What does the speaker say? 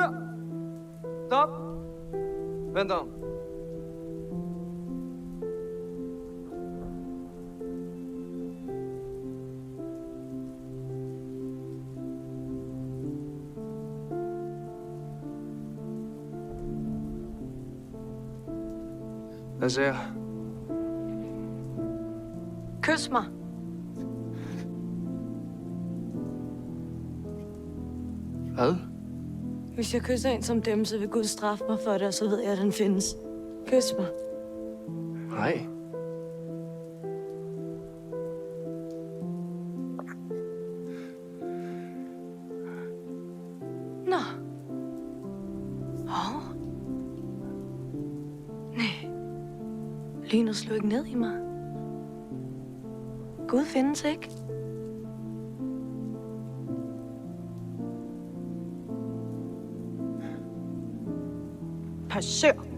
Julia! Stop! Vent om. Hvad siger jeg? Kys mig. Hvad? Hvis jeg kysser en som dem, så vil Gud straffe mig for det, og så ved jeg, at den findes. Kys mig. Nej. Nå. Hov. Nej. Lynet slog ikke ned i mig. Gud findes ikke. Passør.